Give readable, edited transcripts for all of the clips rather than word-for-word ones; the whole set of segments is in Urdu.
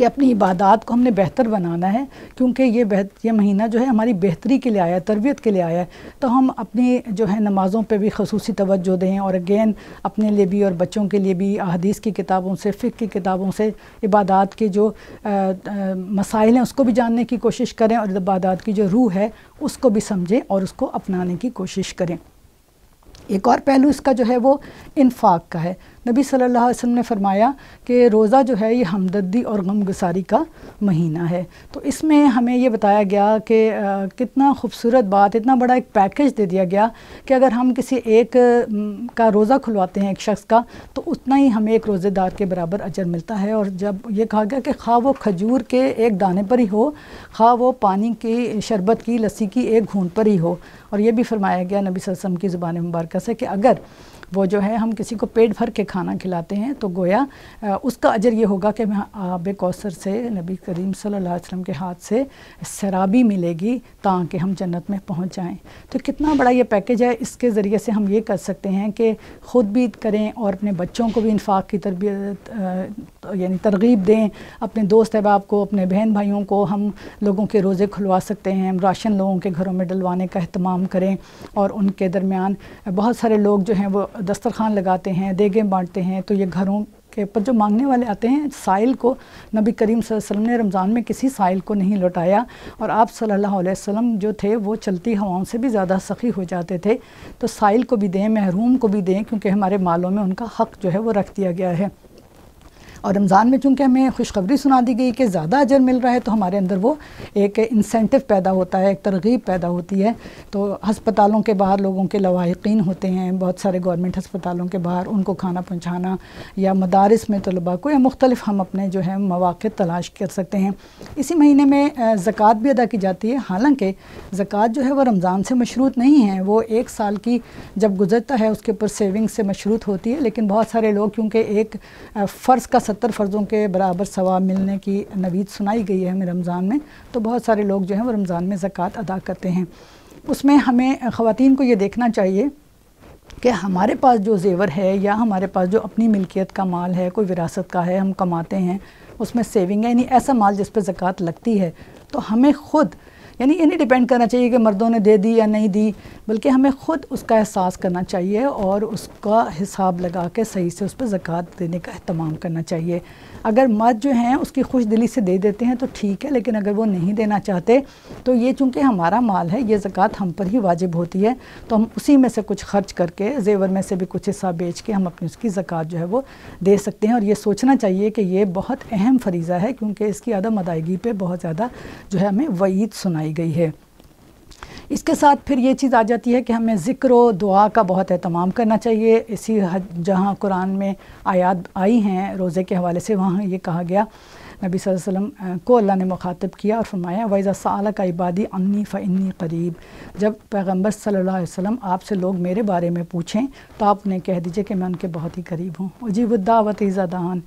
کہ اپنی عبادات کو ہم نے بہتر بنانا ہے، کیونکہ یہ مہینہ جو ہے ہماری بہتری کے لیے آیا ہے، تربیت کے لیے آیا ہے، تو ہم اپنی جو ہے نمازوں پہ بھی خصوصی توجہ دیں، اور اگین اپنے لیے بھی اور بچوں کے لیے بھی احادیث کی کتابوں سے، فقہ کی کتابوں سے عبادات کے جو مسائل ہیں اس کو بھی جاننے کی کوشش کریں، اور عبادات کی جو روح ہے اس کو بھی سمجھیں اور اس کو اپنانے کی کوشش کریں۔ ایک اور پہلو اس کا جو ہے وہ انفاق کا ہے۔ نبی صلی اللہ علیہ وسلم نے فرمایا کہ روزہ جو ہے یہ ہمدردی اور غم گساری کا مہینہ ہے، تو اس میں ہمیں یہ بتایا گیا کہ کتنا خوبصورت بات، اتنا بڑا ایک پیکج دے دیا گیا کہ اگر ہم کسی ایک کا روزہ کھلواتے ہیں ایک شخص کا، تو اتنا ہی ہمیں ایک روزے دار کے برابر اجر ملتا ہے۔ اور جب یہ کہا گیا کہ خواہ وہ کھجور کے ایک دانے پر ہی ہو، خواہ وہ پانی کی، شربت کی، لسی کی ایک گھونٹ پر ہی ہو، اور یہ بھی فرمایا گیا نبی صلی اللہ علیہ وسلم کی زبان مبارکہ سے کہ اگر وہ جو ہے ہم کسی کو پیٹ بھر کے کھانا کھلاتے ہیں تو گویا اس کا اجر یہ ہوگا کہ ہمیں آب کوثر سے نبی کریم صلی اللہ علیہ وسلم کے ہاتھ سے سرابی ملے گی تاکہ ہم جنت میں پہنچ جائیں۔ تو کتنا بڑا یہ پیکج ہے، اس کے ذریعے سے ہم یہ کر سکتے ہیں کہ خود بھی کریں اور اپنے بچوں کو بھی انفاق کی تربیت یعنی ترغیب دیں، اپنے دوست احباب کو، اپنے بہن بھائیوں کو ہم لوگوں کے روزے کھلوا سکتے ہیں، راشن لوگوں کے گھروں میں ڈلوانے کا اہتمام کریں، اور ان کے درمیان بہت سارے لوگ جو ہیں وہ دسترخوان لگاتے ہیں، دیگیں بانٹتے ہیں، تو یہ گھروں کے پر جو مانگنے والے آتے ہیں، سائل کو نبی کریم صلی اللہ علیہ وسلم نے رمضان میں کسی سائل کو نہیں لوٹایا، اور آپ صلی اللہ علیہ وسلم جو تھے وہ چلتی ہواؤں سے بھی زیادہ سخی ہو جاتے تھے، تو سائل کو بھی دیں، محروم کو بھی دیں، کیونکہ ہمارے مالوں میں ان کا حق جو ہے وہ رکھ دیا گیا ہے۔ اور رمضان میں چونکہ ہمیں خوشخبری سنا دی گئی کہ زیادہ اجر مل رہا ہے، تو ہمارے اندر وہ ایک انسینٹو پیدا ہوتا ہے، ایک ترغیب پیدا ہوتی ہے۔ تو ہسپتالوں کے باہر لوگوں کے لواحقین ہوتے ہیں، بہت سارے گورنمنٹ ہسپتالوں کے باہر ان کو کھانا پہنچانا، یا مدارس میں طلباء کو، یا مختلف ہم اپنے جو ہے مواقع تلاش کر سکتے ہیں۔ اسی مہینے میں زکوٰۃ بھی ادا کی جاتی ہے، حالانکہ زکوٰۃ جو ہے وہ رمضان سے مشروط نہیں ہے، وہ ایک سال کی جب گزرتا ہے اس کے اوپر سیونگ سے مشروط ہوتی ہے، لیکن بہت سارے لوگ کیونکہ ایک فرض کا 70 فرضوں کے برابر ثواب ملنے کی نوید سنائی گئی ہے ہمیں رمضان میں، تو بہت سارے لوگ جو ہیں وہ رمضان میں زکوٰۃ ادا کرتے ہیں۔ اس میں ہمیں خواتین کو یہ دیکھنا چاہیے کہ ہمارے پاس جو زیور ہے، یا ہمارے پاس جو اپنی ملکیت کا مال ہے، کوئی وراثت کا ہے، ہم کماتے ہیں، اس میں سیونگ ہے، یعنی ایسا مال جس پہ زکوٰۃ لگتی ہے، تو ہمیں خود یعنی یہ نہیں ڈیپینڈ کرنا چاہیے کہ مردوں نے دے دی یا نہیں دی، بلکہ ہمیں خود اس کا احساس کرنا چاہیے اور اس کا حساب لگا کے صحیح سے اس پہ زکوٰۃ دینے کا اہتمام کرنا چاہیے۔ اگر مرد جو ہیں اس کی خوش دلی سے دے دیتے ہیں تو ٹھیک ہے، لیکن اگر وہ نہیں دینا چاہتے تو یہ چونکہ ہمارا مال ہے، یہ زکوٰۃ ہم پر ہی واجب ہوتی ہے، تو ہم اسی میں سے کچھ خرچ کر کے، زیور میں سے بھی کچھ حصہ بیچ کے ہم اپنی اس کی زکوٰۃ جو ہے وہ دے سکتے ہیں۔ اور یہ سوچنا چاہیے کہ یہ بہت اہم فریضہ ہے، کیونکہ اس کی عدم ادائیگی پہ بہت زیادہ جو ہے ہمیں وعید سنائی گئی ہے۔ اس کے ساتھ پھر یہ چیز آ جاتی ہے کہ ہمیں ذکر و دعا کا بہت اہتمام کرنا چاہیے۔ اسی جہاں قرآن میں آیات آئی ہیں روزے کے حوالے سے، وہاں یہ کہا گیا، نبی صلی اللہ علیہ وسلم کو اللہ نے مخاطب کیا اور فرمایا وَإِذَا سَأَلَكَ عِبَادِي عَنِّي فَإِنِّي قَرِيب، جب پیغمبر صلی اللہ علیہ وسلم آپ سے لوگ میرے بارے میں پوچھیں تو آپ انہیں کہہ دیجئے کہ میں ان کے بہت ہی قریب ہوں۔ اجیب الدعوۃ اذا دعان،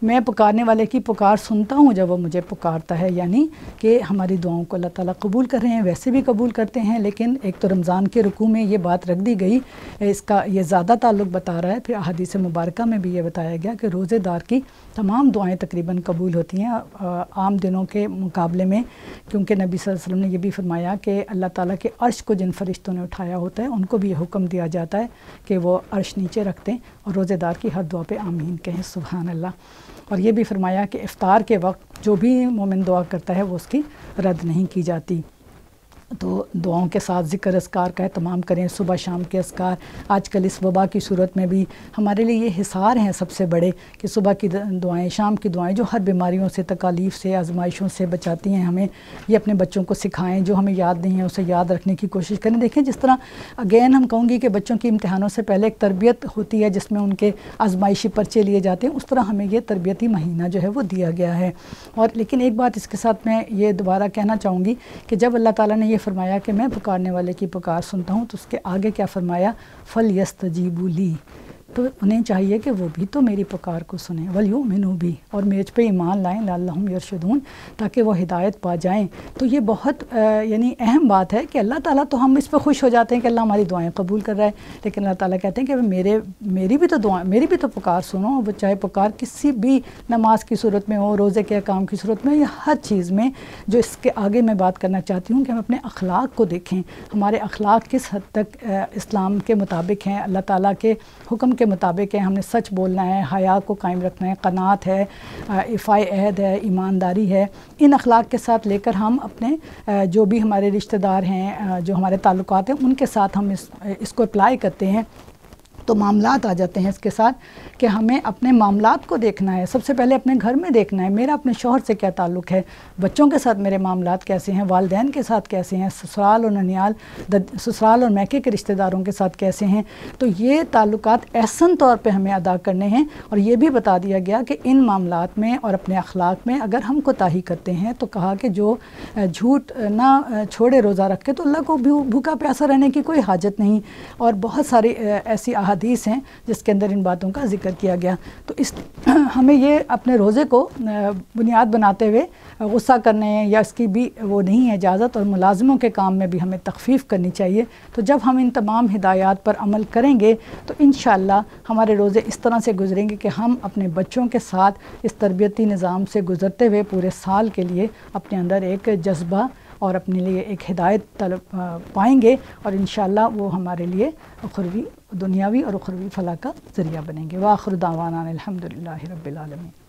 میں پکارنے والے کی پکار سنتا ہوں جب وہ مجھے پکارتا ہے، یعنی کہ ہماری دعاؤں کو اللہ تعالیٰ قبول کر رہے ہیں، ویسے بھی قبول کرتے ہیں، لیکن ایک تو رمضان کے رکوع میں یہ بات رکھ دی گئی، اس کا یہ زیادہ تعلق بتا رہا ہے۔ پھر احادیث مبارکہ میں بھی یہ بتایا گیا کہ روزے دار کی تمام دعائیں تقریباً قبول ہوتی ہیں عام دنوں کے مقابلے میں، کیونکہ نبی صلی اللہ علیہ وسلم نے یہ بھی فرمایا کہ اللہ تعالیٰ کے عرش کو جن فرشتوں نے اٹھایا ہوتا ہے ان کو بھی یہ حکم دیا جاتا ہے کہ وہ عرش نیچے رکھ دیں اور روزے دار کی ہر دعا پہ آمین کہیں، سبحان اللہ۔ اور یہ بھی فرمایا کہ افطار کے وقت جو بھی مومن دعا کرتا ہے وہ اس کی رد نہیں کی جاتی۔ تو دعاؤں کے ساتھ ذکر اذکار کا اہتمام کریں، صبح شام کے اذکار۔ آج کل اس وبا کی صورت میں بھی ہمارے لیے یہ حصار ہیں سب سے بڑے کہ صبح کی دعائیں، شام کی دعائیں جو ہر بیماریوں سے، تکالیف سے، آزمائشوں سے بچاتی ہیں ہمیں، یہ اپنے بچوں کو سکھائیں، جو ہمیں یاد نہیں ہے اسے یاد رکھنے کی کوشش کریں۔ دیکھیں جس طرح اگین ہم کہوں گی کہ بچوں کی امتحانوں سے پہلے ایک تربیت ہوتی ہے جس میں ان کے آزمائشی پرچے لیے جاتے ہیں، اس طرح ہمیں یہ تربیتی مہینہ جو ہے وہ دیا گیا ہے۔ اور لیکن ایک بات اس کے ساتھ میں یہ دوبارہ کہنا چاہوں گی کہ جب اللہ تعالیٰ نے یہ فرمایا کہ میں پکارنے والے کی پکار سنتا ہوں، تو اس کے آگے کیا فرمایا، فَلْيَسْتَجِيبُوا لِي، تو انہیں چاہیے کہ وہ بھی تو میری پکار کو سنیں، وَلْيُؤْمِنُوا بِي، اور میرے پہ ایمان لائیں، لَعَلَّهُمْ يَرْشُدُونَ، تاکہ وہ ہدایت پا جائیں۔ تو یہ بہت یعنی اہم بات ہے کہ اللہ تعالیٰ تو ہم اس پہ خوش ہو جاتے ہیں کہ اللہ ہماری دعائیں قبول کر رہا ہے، لیکن اللہ تعالیٰ کہتے ہیں کہ میری بھی تو دعائیں، میری بھی تو پکار سنو۔ وہ چاہے پکار کسی بھی نماز کی صورت میں ہو، روزے کے احکام کی صورت میں، یا ہر چیز میں۔ جو اس کے آگے میں بات کرنا چاہتی ہوں کہ ہم اپنے اخلاق کو دیکھیں، ہمارے اخلاق کس حد تک اسلام کے مطابق ہیں، اللہ تعالیٰ کے حکم کے مطابق ہیں۔ ہم نے سچ بولنا ہے، حیا کو قائم رکھنا ہے، قناعت ہے، ایفائے عہد ہے، ایمانداری ہے۔ ان اخلاق کے ساتھ لے کر ہم اپنے جو بھی ہمارے رشتہ دار ہیں، جو ہمارے تعلقات ہیں، ان کے ساتھ ہم اس کو اپلائی کرتے ہیں تو معاملات آ جاتے ہیں اس کے ساتھ، کہ ہمیں اپنے معاملات کو دیکھنا ہے۔ سب سے پہلے اپنے گھر میں دیکھنا ہے میرا اپنے شوہر سے کیا تعلق ہے، بچوں کے ساتھ میرے معاملات کیسے ہیں، والدین کے ساتھ کیسے ہیں، سسرال اور ننیال، سسرال اور میکے کے رشتہ داروں کے ساتھ کیسے ہیں۔ تو یہ تعلقات احسن طور پہ ہمیں ادا کرنے ہیں، اور یہ بھی بتا دیا گیا کہ ان معاملات میں اور اپنے اخلاق میں اگر ہم کوتاہی کرتے ہیں تو کہا کہ جو جھوٹ نہ چھوڑے روزہ رکھ کے تو اللہ کو بھوکا پیاسا رہنے کی کوئی حاجت نہیں۔ اور بہت ساری ایسی احادیث ہیں جس کے اندر ان باتوں کا ذکر کیا گیا۔ تو ہمیں یہ اپنے روزے کو بنیاد بناتے ہوئے غصہ کرنے یا اس کی بھی وہ نہیں ہے اجازت، اور ملازموں کے کام میں بھی ہمیں تخفیف کرنی چاہیے۔ تو جب ہم ان تمام ہدایات پر عمل کریں گے تو انشاءاللہ ہمارے روزے اس طرح سے گزریں گے کہ ہم اپنے بچوں کے ساتھ اس تربیتی نظام سے گزرتے ہوئے پورے سال کے لیے اپنے اندر ایک جذبہ اور اپنے لیے ایک ہدایت پائیں گے، اور انشاءاللہ وہ ہمارے لیے دنیاوی اور اخروی فلاح کا ذریعہ بنیں گے۔ وآخر دعوانا الحمدللہ رب العالمین۔